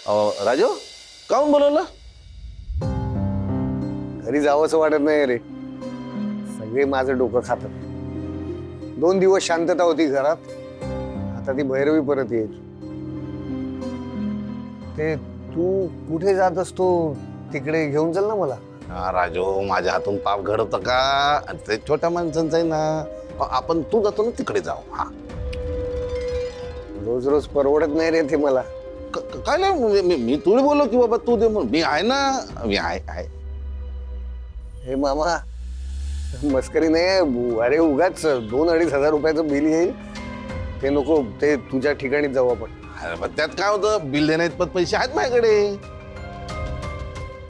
राजू काहून बोलवलं? घरी जावंसं वाटत नाही रे. सगळे माझं डोकं खातात. 2 दिवस शांतता होती घरात, आता ती भैरवी परत येईल. ते तू कुठे जात असतो तिकडे घेऊन चल ना मला. राजू माझ्या हातून पाप घडवतं का? ते छोट्या माणसांचं आहे ना. आपण तू जातो ना तिकडे जाऊ. हा रोज रोज परवडत नाही रे ते मला. काय नाही मी तुला बोललो की बाबा तू दे म्हणून. मी आहे ना, मी आहे. हे मामा मस्करी नाही. अरे उगाच 2-2.5 हजार रुपयाचं बिल येईल, ते नको. ते तुझ्या ठिकाणी जाऊ आपण. अरे पण त्यात काय होतं, बिल देण्या इतपत पैसे आहेत माझ्याकडे.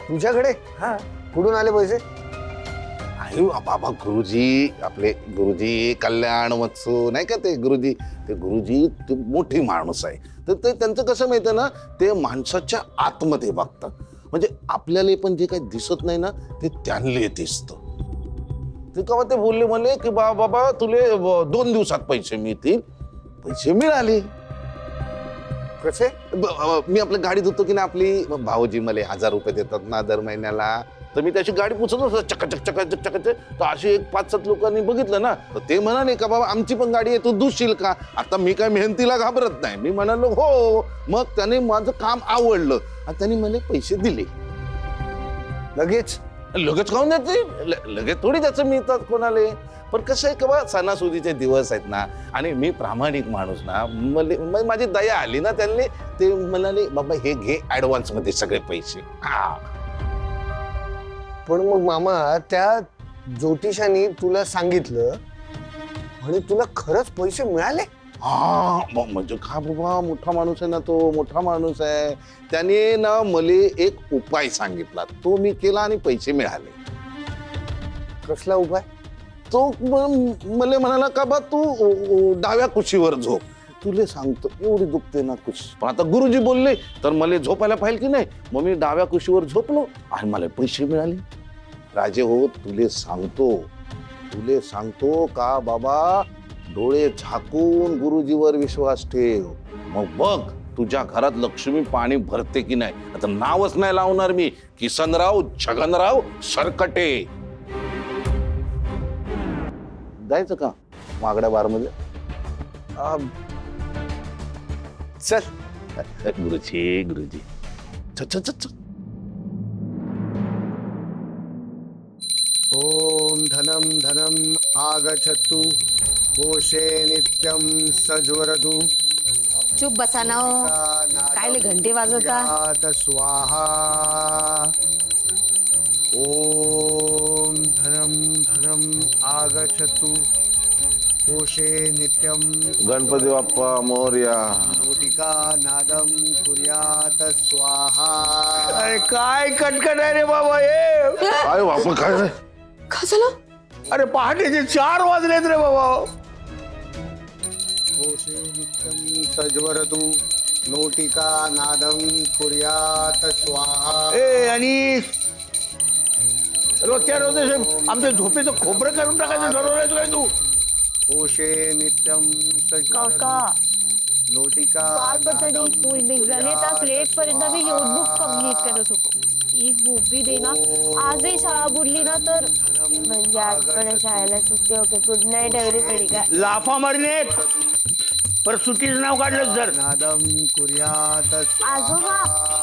तुझ्याकडे? हा, कुठून आले पैसे? अरे बाबा गुरुजी, आपले गुरुजी कल्याण वत्सू नाही का ते गुरुजी. ते गुरुजी ते मोठी माणूस आहे. तर ते त्यांचं कसं माहितं ना, ते माणसाच्या आतमध्ये बघतात. म्हणजे आपल्याला पण जे काही दिसत नाही ना ते त्यांना दिसतं. ते केव्हा ते बोलले मला की बाबा तुले 2 दिवसात पैसे मिळतील. पैसे मिळाले. कसे? मी आपल्या गाडीत होतो की ना, आपली भाऊजी मला 1000 रुपये देतात ना दर महिन्याला. तर मी त्याची गाडी पुसत असतो चकाचक चकाचक चकाचक. तर अशी एक 5-7 लोकांनी बघितलं ना, तर ते म्हणाले का बाबा आमची पण गाडी आहे, तू दुसशील का? आता मी काय मेहनतीला घाबरत नाही. मी म्हणालो हो. मग त्याने माझं काम आवडलं आणि त्यांनी मला पैसे दिले. लगेच? लगेच खाऊन द्यायचे? लगेच थोडी त्याचं मिळतात कोणाला. पण कसं आहे का बा, सणासुदीचे दिवस आहेत ना, आणि मी प्रामाणिक माणूस ना, मला माझी दया आली ना त्यांनी. ते म्हणाले बाबा हे घे ऍडव्हान्स मध्ये सगळे पैसे. हा पण मग मामा त्या ज्योतिषाने तुला सांगितलं आणि तुला खरंच पैसे मिळाले? हा म्हणजे का बाबा, मोठा माणूस आहे ना तो, मोठा माणूस आहे. त्याने ना मला एक उपाय सांगितला, तो मी केला आणि पैसे मिळाले. कसला उपाय? तो मला म्हणाला का बा तू डाव्या कुशीवर झोप. तुला सांगतो एवढी दुखते ना कुशी. पण आता गुरुजी बोलले तर मला झोपायला पाहिजे की नाही. मग मी डाव्या कुशीवर झोपलो आणि मला पैसे मिळाले. राजे हो, तुले सांगतो का बाबा, डोळे झाकून गुरुजीवर विश्वास ठेव. मग बघ तुझ्या घरात लक्ष्मी पाणी भरते की नाही. आता नावच नाही लावणार मी, किसनराव छगनराव सरकटे. जायचं का मागड्या बार मध्ये? चल. गुरुजी चल. ओम धनम धनम आगच्छतु कोशे नित्यम सज्वरतु. चुप बसा ना हो. काय घंटे वाजवता? स्वाहा. ओम धनम धनम आगच्छतु कोशे नित्यम. गणपती बाप्पा मोरया. नोटिका नादम कुर्यात स्वाहा. अरे काय कटकट आहे रे बाबा हे. काय बाप्पा काय रे? काय झालं? अरे पहाटेचे 4 वाजलेत रे बाबा. कोशे नित्यम सज्वरतु नोटिका नादम कुर्यात स्वाहा. ए आणि रोजच्या रोज आमच्या झोपेचं खोबरं करून टाकायचं ठरवलंय काय तू? कोशे नित्यम सज्वरतु काका नोटिका काल स्कूल निघाले तास लेट पर्यंत मी नोटबुक कंप्लीट करत होतो. एक गोपी दे ना. आजही शाळा बुडली ना तर म्हणजे आजपर्यंत शाळेला सुट्टी. Okay, good night everybody. काय लाफा मारणे पर सुट्टीचं नाव काढलं जर. नादम कुर्यात आजोबा,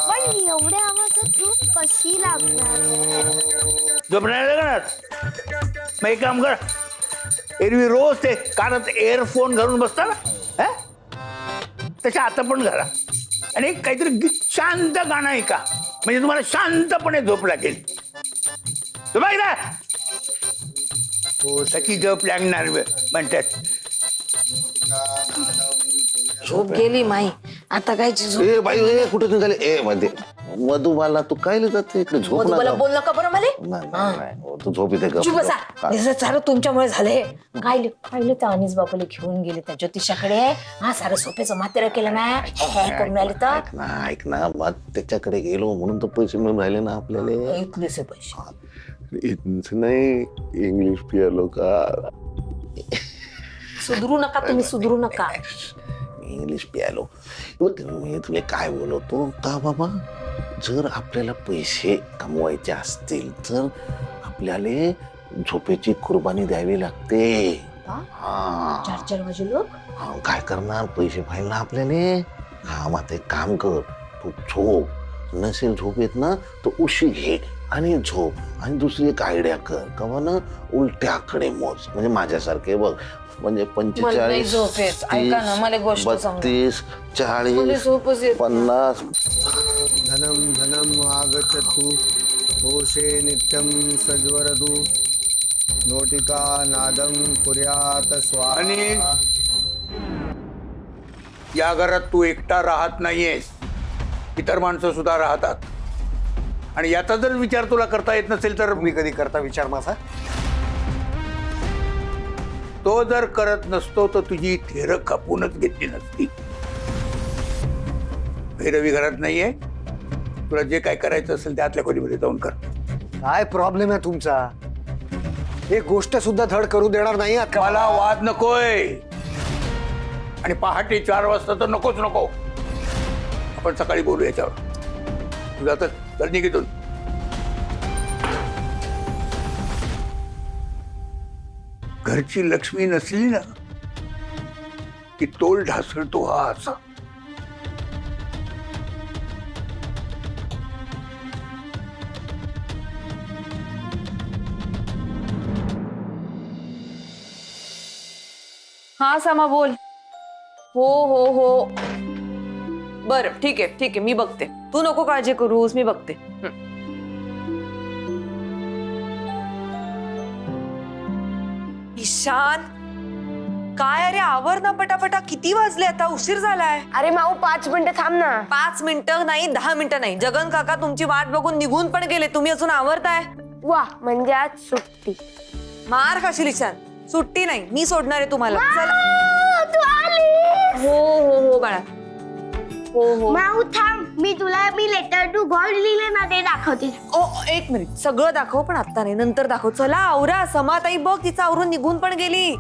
पण एवढ्या आवाजात झोप कशी लागणार? झोपणार लागणार. मग एक काम कर, एरवी रोज ते कानात एअरफोन घालून बसता ना, तशा आता पण घाला आणि काहीतरी शांत गाणं ऐका. म्हणजे तुम्हाला शांतपणे झोप लागेल. त्याची झोप लागणार म्हणतात. झोप गेली माई. आता काय झोप? ए बाई ए कुठे निघाले? ए मध्ये मधुबाला तू काय जाते इकडे? झोप ना. मला बोल नका बरं मला. नाही, तू झोप इथे. चुप बसा. सारं तुमच्यामुळे झालंय. काय पाहिलं तर अनिस बाबाला घेऊन गेले त्या ज्योतिषाकडे. हा सारं झोपेचं मात्र केलं ना, हे करून राहिले तर. ऐक ना, मग त्याच्याकडे गेलो म्हणून तर पैसे मिळून राहिले ना आपल्याला. इथलेच पैसे इथंच नाही, इंग्लिश पियालो का. सुधरू नका तुम्ही, सुधरू नका. इंग्लिश प्यालो. बघ मी तुला काय बोलवतो का बाबा, जर आपल्याला पैसे कमवायचे असतील तर आपल्याला झोपेची कुर्बानी द्यावी लागते. हा 4 वाजे लोक हा, काय करणार, पैसे पाहिजे ना आपल्याला. हा मग एक काम कर, तू झोप, नसेल झोप येत ना तर उशी घे आणि झोप. आणि दुसरी एक आयडिया कर, कवा ना उलट्याकडे मोज, म्हणजे माझ्यासारखे बघ, म्हणजे मला नाही झोप येत. ऐका ना, मला एक गोष्ट सांगा. 32, मला 40, झोपच येत नाही. 50. धनम धनम आगच्छतु कोशे नित्यं सज्वरतु नोटिका नादम कुर्यात स्वाहा. आणि या घरात तू एकटा राहत नाहीयेस, इतर माणसं सुद्धा राहतात. आणि याचा जर विचार तुला करता येत नसेल तर मी कधी करता विचार माझा? तो जर करत नसतो तर तुझी थेर खपूनच घेतली नसती. भैरवी घरात नाहीये, तुला जे काय करायचं असेल ते आतल्या खोलीमध्ये जाऊन कर. काय प्रॉब्लेम आहे तुमचा? एक गोष्ट सुद्धा धड करू देणार नाही आहात का मला वाद नकोय. आणि पहाटे 4 वाजता तर नकोच नको. आपण सकाळी बोलू याच्यावर. तुझा तर चल निघितून. घरची लक्ष्मी नसली ना की तोल ढासळतो हा असा. हा समा बोल. हो हो हो बरं ठीक आहे मी बघते. तू नको काळजी करूस, मी बघते. ईशान काय, अरे आवर ना पटापटा. किती वाजले आता, उशीर झालाय. अरे माऊ 5 मिनिटं थांब ना. 5 मिनिटं नाही, 10 मिनिटं नाही. जगन काका तुमची वाट बघून निघून पण गेले, तुम्ही अजून आवरताय. वा म्हणजे आज सुट्टी. मार खाशील ईशान. सुट्टी नाही, मी सोडणार आहे तुम्हाला. चला. तू आली. हो हो हो बाळा. हो हो. माऊ थांब, मी लेटर टू गॉड लिहिले ना ते दाखवते. ओ 1 मिनिट. सगळं दाखव पण आता नाही, नंतर दाखव. चला आवरा. समाताई बघ, तिचा आवरून निघून पण गेली.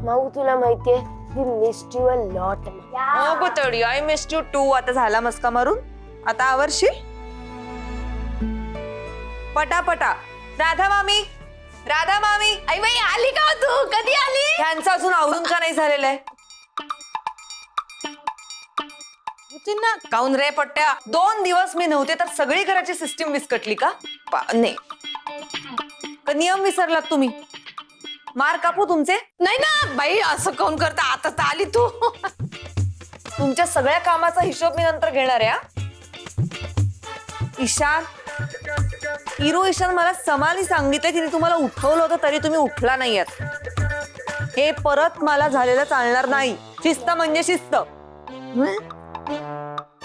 माऊ तुला माहितीये we missed you a lot. हो पुतळी, आय मिस्ड यू टू. आता झाला मस्का मारून, आता आवरशील पटापटा. राधा मामी, राधा मामी. आई बाई आली का तू? कधी आली? ह्यांचं अजून आवरून का नाही झालेलं आहे? ना काऊन रे पट्ट्या, 2 दिवस मी नव्हते तर सगळी घराची सिस्टीम विस्कटली का? नाही का नियम विसरलात तुम्ही? मार कापू तुमचे? नाही ना बाई, असं काऊन करता? आता तर आली तू. तुमच्या सगळ्या कामाचा हिशोब मी नंतर घेणार आहे. ईशान, ईशान मला समाली सांगितलं की तुम्हाला उठवलं होतं तरी तुम्ही उठला नाहीयेत. हे परत मला झालेलं चालणार नाही. शिस्त म्हणजे शिस्त.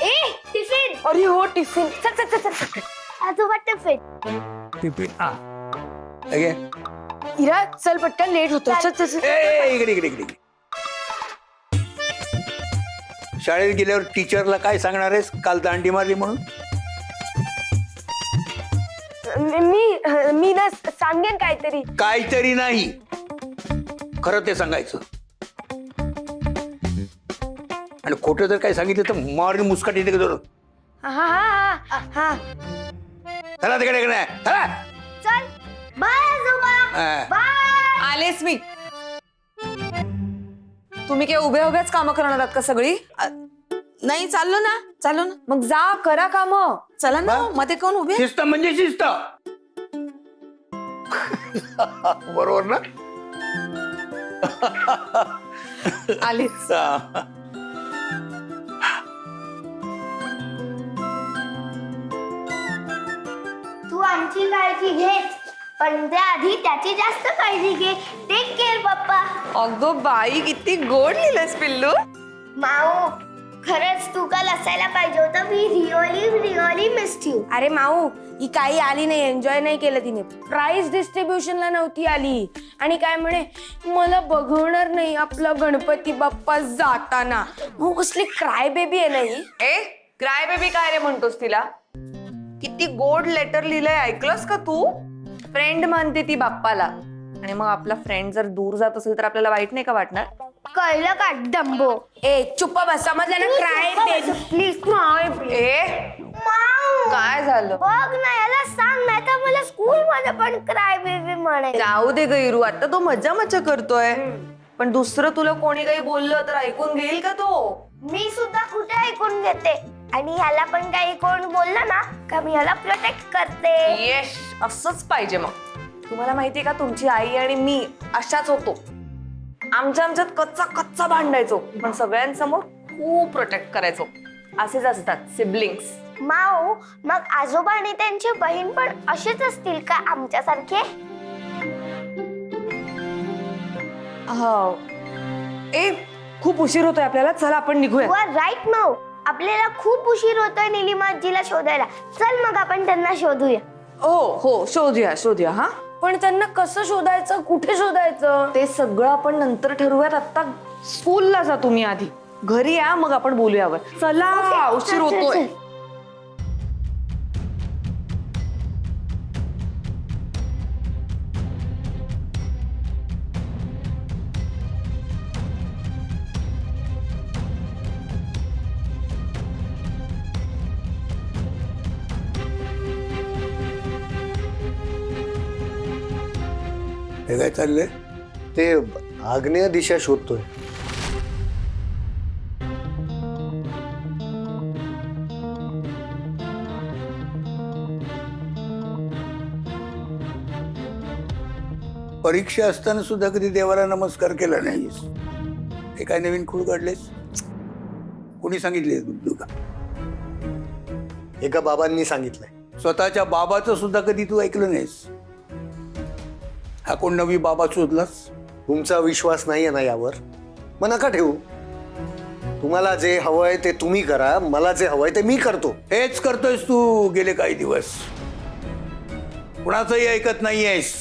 ए टिफिन. अरे हो टिफिन. चल चल चल चल. आजोबा टिफिन. इरा चल पटकन, लेट होतो. चल चल चल. इकडे. शाळेत गेल्यावर टीचरला काय सांगणार आहेस? काल दांडी मारली म्हणून. मी ना सांगेन काहीतरी. काहीतरी नाही, खरं ते सांगायचं. आणि खोटं जर काही सांगितलं तर मारून मुस्काट येते का जरूर. हा चला तिकडे चला. चल बाय आजोबा. बाय. आलेच मी. तुम्ही काय उभ्याच कामं करणार आहात का सगळी? नाही चाललो ना. मग जा करा काम. चला ना, मध्ये कोण उभे? शिस्त म्हणजे शिस्त. बरोबर ना? आलेच. तू आमची काळजी घे, पण त्याआधी त्याची जास्त काळजी घे. टेक केअर पप्पा. अगं बाई, किती गोड लिहिलंस पिल्लू. माऊ खरंच तू काल असायला पाहिजे होतं. We really missed you. अरे माऊ, ही काही आली नाही, एन्जॉय नाही केलं तिने. प्राइज डिस्ट्रीब्युशनला नव्हती आली आणि काय म्हणे, मला बघवणार नाही आपला गणपती बाप्पा जाताना. हो कसली क्राय बेबी आहे नाही. ए क्राय बेबी काय रे म्हणतोस तिला? किती गोड लेटर लिहिलंय, ऐकलंस का तू? फ्रेंड म्हणते ती बाप्पाला. आणि मग आपला फ्रेंड जर दूर जात असेल तर आपल्याला वाईट नाही का वाटणार? कळलं का डंबो? ए चुप्प बस, समजलं ना? Cry please cry. ए काय झालं? बघ ना, याला सांग नाही तर मला स्कूल मध्ये पण क्राय बेबी म्हणे. जाऊ दे गैरू, आता तो मज्जा मज्जा करतोय. पण दुसरं तुला कोणी काही बोललं तर ऐकून घेईल का तो? मी सुद्धा कुठे ऐकून घेते, आणि ह्याला पण काही कोण बोललं ना का मी ह्याला प्रोटेक्ट करते. येस, असंच पाहिजे. मग तुम्हाला माहितीये का, तुमची आई आणि मी अशाच होतो. आमच्यात कच्चा कच्चा भांडायचो, पण सगळ्यांसमोर खूप प्रोटेक्ट करायचो. असेच असतात सिबलिंग्स. माऊ, मग आजोबा आणि त्यांची बहीण पण असेच असतील का आमच्यासारखे? हो. ए खूप उशीर होतोय आपल्याला, चला आपण निघूया. यू आर राईट माऊ, आपल्याला खूप उशीर होतोय निलिमा आजीला शोधायला. चल मग आपण त्यांना शोधूया. हो शोधूया. हा, पण त्यांना कसं शोधायचं, कुठे शोधायचं? ते सगळं आपण नंतर ठरवूयात. आता स्कूलला जा तुम्ही आधी, घरी या मग आपण बोलूयावर. चला, उशीर होतोय. हे काय चाललंय? ते आग्नेय दिशा शोधतोय. परीक्षा असताना सुद्धा कधी देवाला नमस्कार केला नाहीस. हे काय नवीन खूळ काढलेस? कोणी सांगितले तुला? एका बाबांनी सांगितलंय. स्वतःच्या बाबाचं सुद्धा कधी तू ऐकलं नाहीस. हा कोण नवी बाबा शोधलास? तुमचा विश्वास नाहीये ना यावर, मग नका ठेवू. तुम्हाला जे हवंय ते तुम्ही करा, मला जे हवंय ते मी करतो. हेच करतोयस तू गेले काही दिवस. कुणाचंही ऐकत नाहीयेस.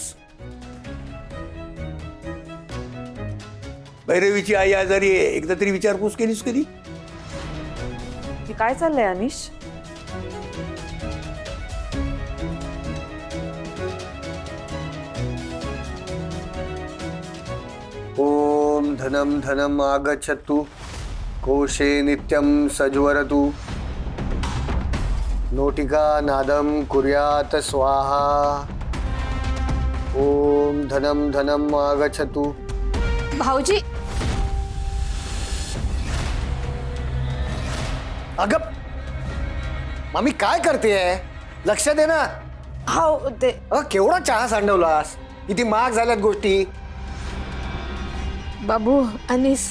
भैरवीची आई आजारी आहे, एकदा तरी विचारपूस केलीस कधी? हे काय चाललंय अनिश? ओम धनम धनम आगच्छतु कोशे नित्यं सज्वरतु नोटिका नादम कुर्यात स्वाहा. ओम धनम धनम आगच्छतु. भाऊजी, अगं मामी काय करतेय? लक्ष दे ना. हो ते केवढा चहा सांडवलास, किती महाग झाल्यात गोष्टी. बाबू अनिस,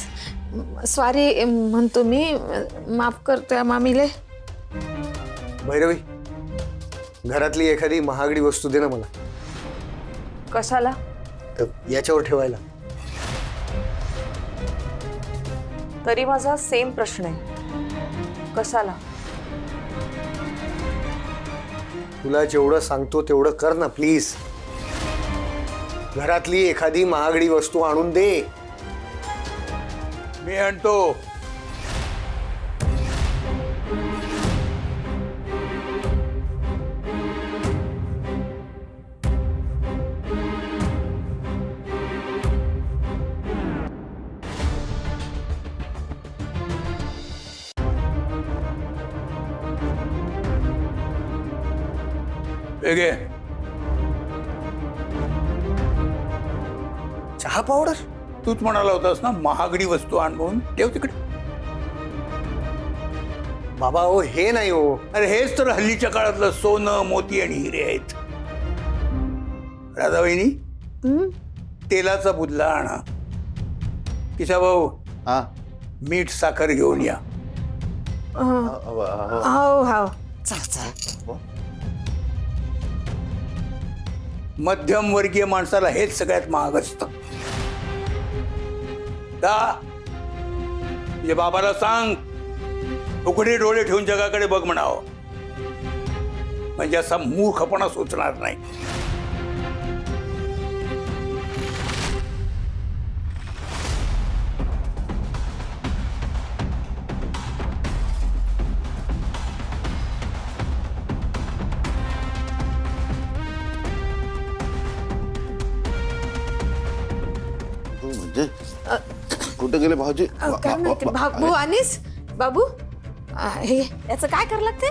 सॉरी म्हणतो मी, माफ करतोय मामीले. भैरवी, घरातली एखादी महागडी वस्तू दे ना मला. कशाला? तर याच्यावर ठेवायला. तरी माझा सेम प्रश्न आहे, कशाला? तुला जेवढं सांगतो तेवढं कर ना प्लीज. घरातली एखादी महागडी वस्तू आणून दे. मी आणतो. घे. चहा पावडर? तूच म्हणाला होतास ना महागडी वस्तू आण म्हणून. ठेव तिकडे. बाबा हो, हे नाही हो. अरे हेच तर हल्लीच्या काळातलं सोनं, मोती आणि हिरे आहेत. राधाबाईनी तेलाचा बुदला आणा. किशा भाऊ, हा मीठ साखर घेऊन या. हो हो, मध्यम वर्गीय माणसाला हेच सगळ्यात महाग असतं. तुझ्या बाबाला सांग, उघडे डोळे ठेवून जगाकडे बघ म्हणावं, म्हणजे असा मूर्खपणा सुचणार नाही. म्हणजे कुठे गेले भाऊजी? काय माहिती बाबू आणीस बाबू हे याचं काय करावं लागते?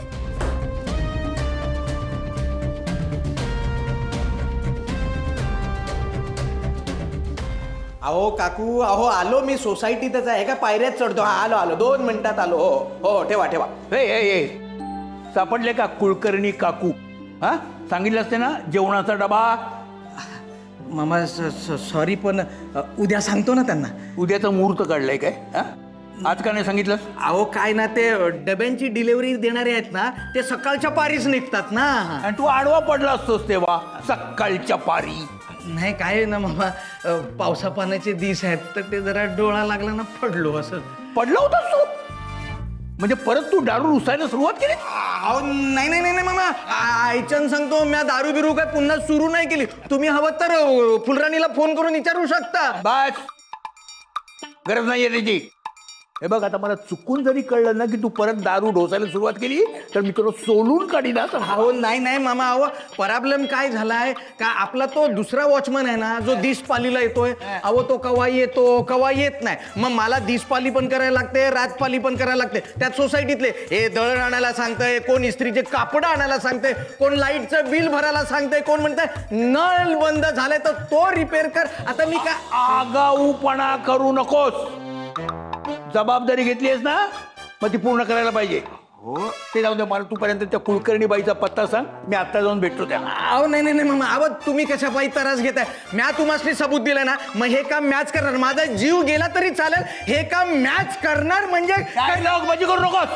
अहो काकू, अहो आलो मी सोसायटीतच आहे का पायऱ्यात चढतो. हा आलो आलो 2 मिनिटात आलो. हो हो ठेवा ठेवा. हे सापडले का कुलकर्णी काकू? हा सांगितलं असते ना जेवणाचा डबा. मामा सॉरी पण उद्या सांगतो ना त्यांना. उद्याचा मुहूर्त काढलाय काय? हा आज का नाही सांगितलं? अहो काय ना ते डब्यांची डिलिव्हरी देणारे आहेत ना ते सकाळच्या पारीच निघतात ना. आणि तू आडवा पडला असतोस तेव्हा सकाळच्या पारी. नाही काय ना मामा पावसा पाण्याचे दिस आहेत तर ते जरा डोळा लागला ना पडलो असं. पडला होतास तू? म्हणजे परत तू दारू रुसायला सुरुवात केली? अहो नाही नाही नाही मामा आयचन सांगतो मी दारू बिरू काय पुन्हा सुरू नाही केली. तुम्ही हवं तर फुलराणीला फोन करून विचारू शकता. बस गरज नाहीये त्याची. हे बघ आता मला चुकून जरी कळलं ना की तू परत दारू ढोसायला सुरुवात केली तर मी तुला सोलून काढीन. अहो नाही नाही मामा अहो प्रॉब्लेम काय झालाय का आपला तो दुसरा वॉचमन आहे ना जो दिसपालीला येतोय अहो तो कवा येतो कवा येत नाही. मग मला दिसपाली पण करायला लागते रातपाली पण करायला लागते. त्यात सोसायटीतले हे दळण आणायला सांगतंय, कोण इस्त्रीचे कापड आणायला सांगतंय, कोण लाईटचं बिल भरायला सांगतंय, कोण म्हणतंय नळ बंद झालाय तर तो रिपेअर कर. आता मी काय आगाऊपणा करू नकोस. जबाबदारी घेतलीस ना मग ती पूर्ण करायला पाहिजे. ते जाऊन दे. मला तूपर्यंत त्या कुलकर्णी बाईचा पत्ता सांग. मी आता जाऊन भेटतो त्या. अहो नाही नाही नाही मामा अहो तुम्ही कशा पायी त्रास घेताय. म्या तुम्हाला सबूत दिलं ना मग हे काम मॅच करणार. माझा जीव गेला तरी चालेल हे काम मॅच करणार. म्हणजे काय लगबजी करू नकोस.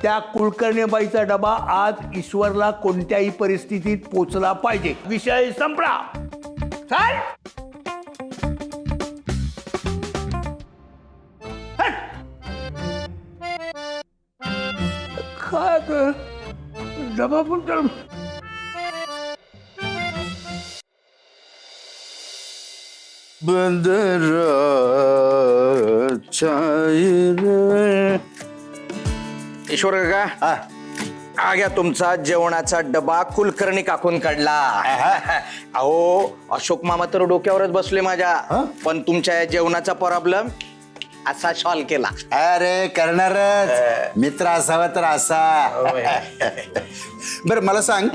त्या कुलकर्णी बाईचा डबा आज ईश्वरला कोणत्याही परिस्थितीत पोचला पाहिजे. विषय संपला. चाल. काय डबा पण तर ईश्वर का हा घ्या तुमचा जेवणाचा डबा कुलकर्णी काकून काढला. अहो अशोक मामा तर डोक्यावरच बसले माझ्या. पण तुमच्या या जेवणाचा प्रॉब्लेम असा सॉल्व केला. अरे करणारच मित्र असावा तर असा. बर मला सांग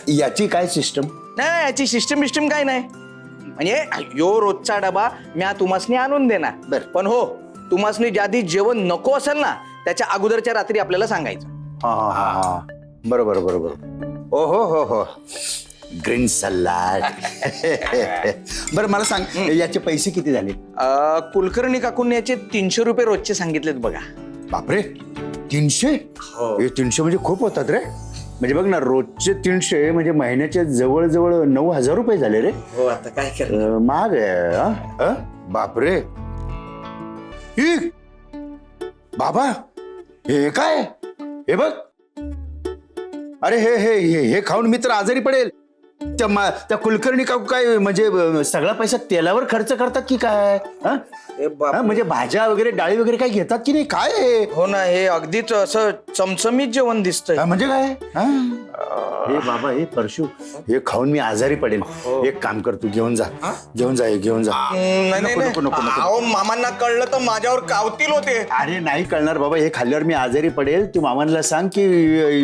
याची काय सिस्टम? नाही याची सिस्टम काय नाही. म्हणजे यो रोजचा डबा म्या तुम्हासनी आणून देणार. बरं. पण हो तुम्हासनी ज्यादी जेवण नको असेल ना त्याच्या अगोदरच्या रात्री आपल्याला सांगायचं. हा बरोबर बरोबर. ओ हो ग्रीन सलाड. बरं मला सांग याचे पैसे किती झाले? कुलकर्णी काकून याचे 300 रुपये रोजचे सांगितलेत बघा. बापरे 300? हे 300 म्हणजे खूप होतात रे. म्हणजे बघ ना रोजचे 300 म्हणजे महिन्याचे जवळजवळ 9,000 रुपये झाले रे. हो आता काय महाग आहे. बापरे. ही बाबा हे काय हे बघ. अरे हे हे हे खाऊन मित्र आजारी पडेल. त्या कुलकर्णी काकू काय म्हणजे सगळा पैसा तेलावर खर्च करतात की काय? म्हणजे भाज्या वगैरे डाळी वगैरे काय घेतात की नाही काय? हो ना हे अगदीच असं चमचमीत जेवण दिसतंय. म्हणजे काय? हे बाबा हे परशु हे खाऊन मी आजारी पडेल. एक काम कर तू घेऊन जा घेऊन जा नाही नको नको अहो मामांना कळलं तर माझ्यावर कावतील होते. अरे नाही कळणार बाबा. हे खाल्ल्यावर मी आजारी पडेल. तू मामांना सांग की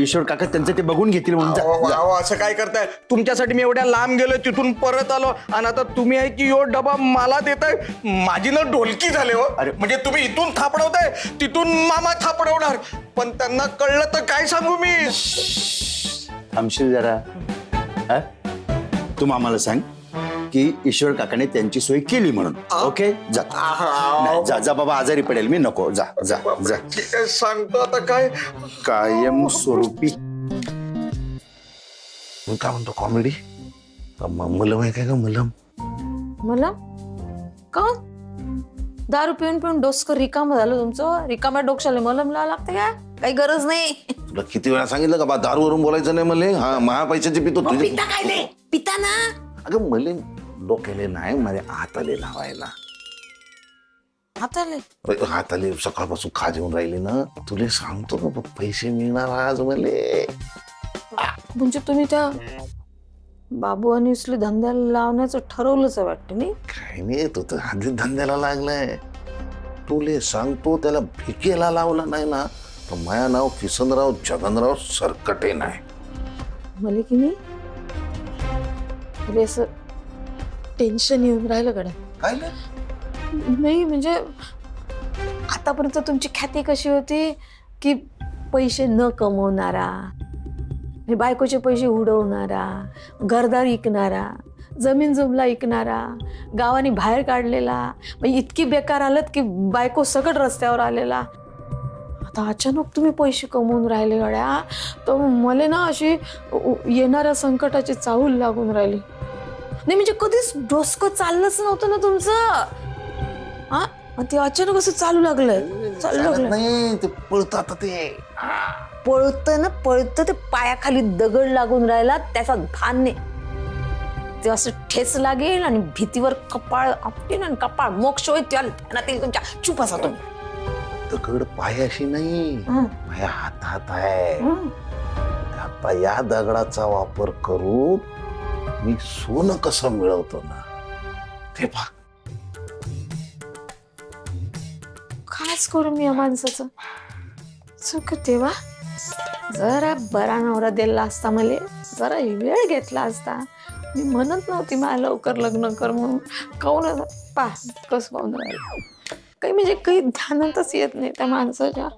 ईश्वर काका त्यांचं ते बघून घेतील म्हणून जा. असं काय करताय? तुमच्यासाठी मी एवढ्या लांब गेलो तिथून परत आलो आणि आता तुम्ही आहे की यो डबा मला देताय. माझी ना ढोलकी झाले हो. अरे. म्हणजे तुम्ही इथून थापडवताय तिथून मामा थापडवणार. पण त्यांना कळलं तर काय सांगू मी. थांबशील जरा. तू मामाला सांग की ईश्वर काकाने त्यांची सोय केली म्हणून. ओके जा. नाही, जा बाबा आजारी पडेल मी. नको जा जा जा. ठीक आहे सांगतो आता काय. कायम स्वरूपी. काय म्हणतो कॉमेडी? मलम आहे काय का मलम? मला का दारू पिऊन पिऊन डोसकर रिकाम झालं तुमचं. रिकाम्या डोक्याला मलम लावा लागते काय? काही गरज नाही. तुला किती वेळा सांगितलं का बा दारूवरून बोलायचं नाही मला. हा महा पैशाचे पितो तुझे. पिता काय नाही पिता ना. अगं मले डोक्याले नाही माझ्या हाताले लावायला. हाताले सकाळपासून खा जेवून राहिली ना. तुला सांगतो का पैसे मिळणार आज मले. म्हणजे तुम्ही त्या बाबू आणि इसले धंद्याला लावण्याचं ठरवलंच आहे वाटतं नाही. काही नाही, तू तर आधी धंद्याला लागलाय. तुले सांगतो, त्याला भिकेला लावला नाही ना तर माझ्या नाव किसनराव जगनराव सरकटे नाही. मला की नाही असं टेन्शन येऊन राहिलं कडे. काय नाही म्हणजे आतापर्यंत तुमची ख्याती कशी होती की पैसे न कमवणारा, हे बायकोचे पैसे उडवणारा, घरदार विकणारा, जमीन जुमला विकणारा, गावाने बाहेर काढलेला, म्हणजे इतकी बेकार हालत की बायको सकट रस्त्यावर आलेला. आता अचानक तुम्ही पैसे कमवून राहिले गड्या, तर मला ना अशी येणाऱ्या संकटाची चाहूल लागून राहिली. नाही म्हणजे कधीच डोसकं चाललंच नव्हतं ना तुमचं. हा, ते अचानक असं चालू लागलं. नाही, ते पळत आता ते. पळतं ना, पळतं ते पायाखाली दगड लागून राहिला त्याचा भान नाही. ते असं ठेच लागेल आणि भीतीवर कपाळ आपटेल आणि कपाळ मोक्ष होईल त्याला ध्यानात येईल तुमच्या. चुप असा तुम्ही. दगड पायाशी नाही, माझ्या हातात आहे. आता या दगडाचा वापर करून मी सोनं कसं मिळवतो ना ते बघ. कायच करू मी या माणसाचं. चुक तेव्हा जरा बरा नवरा दिला असता, मला जरा वेळ घेतला असता. मी म्हणत नव्हती मला लवकर लग्न कर म्हणून. काऊन पा कसं पाहून राहिलं काही, म्हणजे काही ध्यानातच येत नाही त्या माणसाच्या.